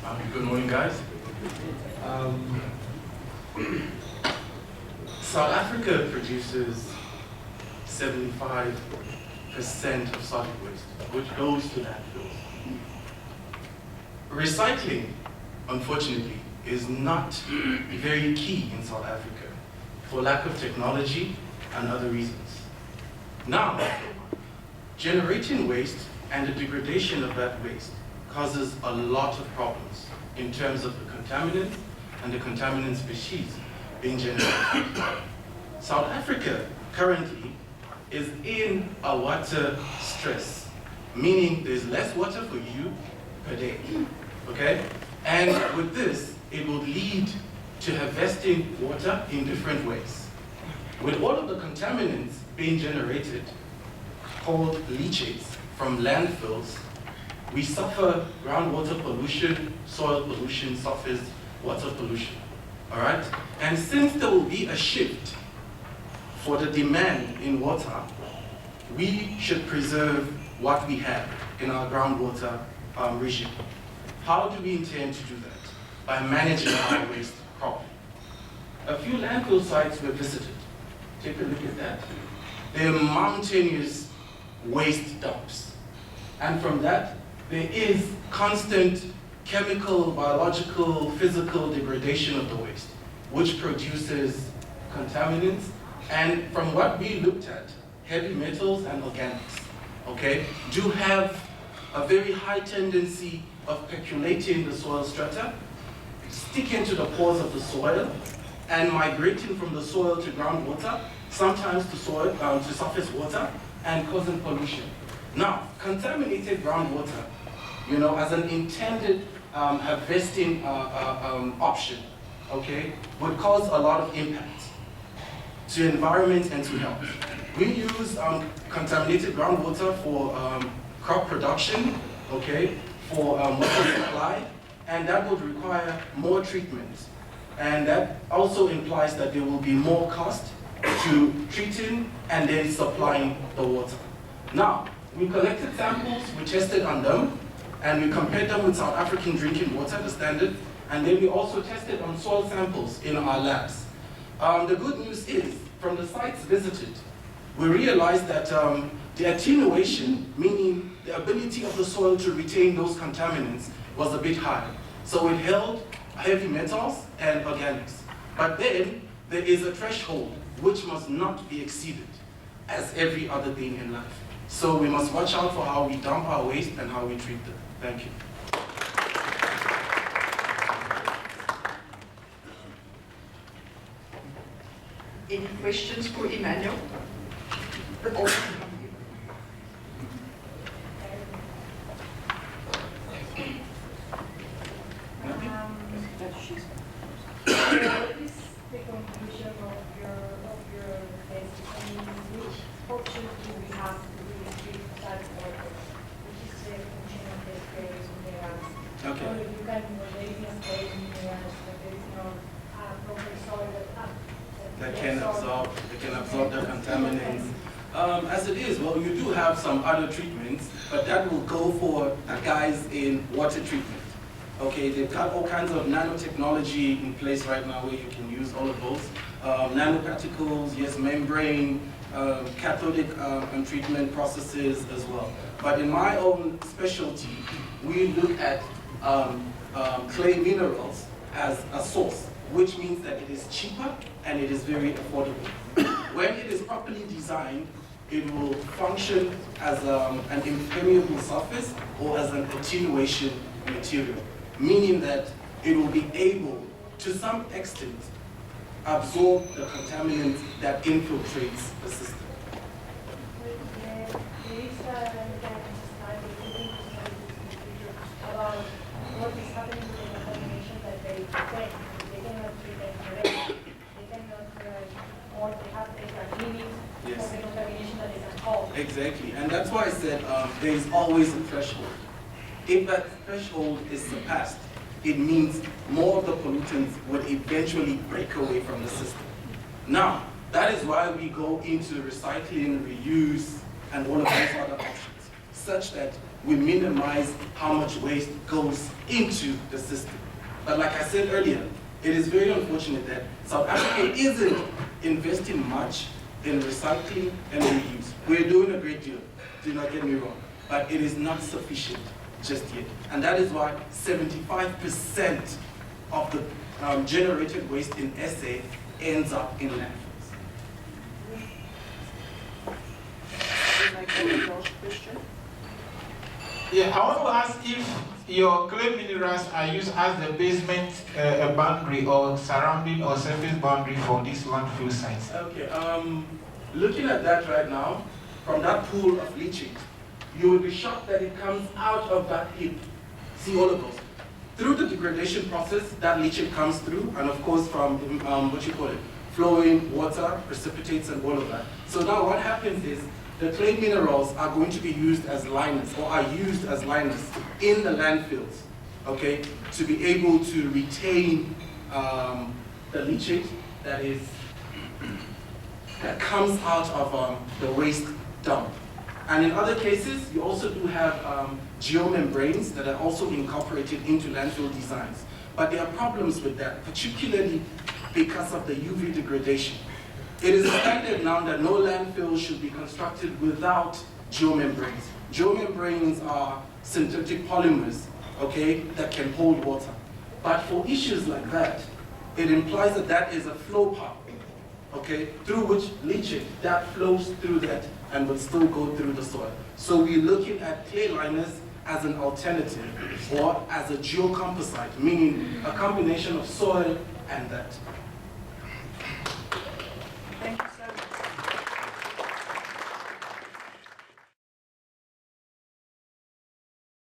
Good morning, guys. South Africa produces 75% of solid waste, which goes to landfills. Recycling, unfortunately, is not very key in South Africa for lack of technology and other reasons. Now, generating waste and the degradation of that waste causes a lot of problems in terms of the contaminants and the contaminant species being generated. South Africa currently is in a water stress, meaning there's less water for you per day, okay? And with this, it will lead to harvesting water in different ways. With all of the contaminants being generated, called leachates from landfills, we suffer groundwater pollution, soil pollution, surface water pollution, all right? And since there will be a shift for the demand in water, we should preserve what we have in our groundwater regime. How do we intend to do that? By managing our waste properly. A few landfill sites were visited. Take a look at that. They're mountainous waste dumps. And from that, there is constant chemical, biological, physical degradation of the waste, which produces contaminants, and from what we looked at, heavy metals and organics, okay, do have a very high tendency of percolating the soil strata, sticking to the pores of the soil, and migrating from the soil to groundwater, sometimes to soil, to surface water, and causing pollution. Now, contaminated groundwater, you know, as an intended harvesting option, okay, would cause a lot of impact to environment and to health. We use contaminated groundwater for crop production, okay, for water supply, and that would require more treatment. And that also implies that there will be more cost to treating and then supplying the water. Now, we collected samples, we tested on them, and we compared them with South African drinking water, the standard, and then we also tested on soil samples in our labs. The good news is, from the sites visited, we realized that the attenuation, meaning the ability of the soil to retain those contaminants, was a bit high. So it held heavy metals and organics. But then there is a threshold which must not be exceeded, as every other thing in life. So we must watch out for how we dump our waste and how we treat them. Thank you. Any questions for Emmanuel? What is the conclusion of your test? I mean, which options do we have to really treat that water? Which is the function of the various minerals? Okay. Or you can maybe stay in minerals, but there is no proper soil That can absorb the contaminants. As it is, well, you do have some other treatments, but that will go for guys in water treatment. Okay, they've got all kinds of nanotechnology in place right now where you can use all of those. Nanoparticles, yes, membrane, cathodic treatment processes as well. But in my own specialty, we look at clay minerals as a source, which means that it is cheaper and it is very affordable. When it is properly designed, it will function as an impermeable surface or as an attenuation material, meaning that it will be able, to some extent, absorb the contaminant that infiltrates the system. There is a about what is happening with the contamination that they take. They cannot treat them correctly. They cannot, or they have a limit Yes. for the contamination that they can cause. Exactly, and that's why I said there is always a threshold. If that threshold is surpassed, it means more of the pollutants would eventually break away from the system. Now, that is why we go into recycling, reuse, and all of those other options. such that we minimize how much waste goes into the system. But like I said earlier, it is very unfortunate that South Africa isn't investing much in recycling and reuse. We're doing a great deal, do not get me wrong, but it is not sufficient just yet. And that is why 75% of the generated waste in SA ends up in landfills. Yeah, I want to ask if your clay minerals are used as the basement boundary or surrounding or surface boundary for these landfill sites. Okay, looking at that right now, from that pool of leachate, you will be shocked that it comes out of that heap. See all of those. Through the degradation process, that leachate comes through, and of course from, flowing water, precipitates and all of that. So now what happens is, the clay minerals are going to be used as liners, or are used as liners in the landfills, okay, to be able to retain the leachate that comes out of the waste dump. And in other cases, you also do have geomembranes that are also incorporated into landfill designs. But there are problems with that, particularly because of the UV degradation. It is standard now that no landfill should be constructed without geomembranes. Geomembranes are synthetic polymers, okay, that can hold water. But for issues like that, it implies that that is a flow path, okay, through which leachate that flows through that and will still go through the soil. So we're looking at clay liners as an alternative or as a geocomposite, meaning a combination of soil and that.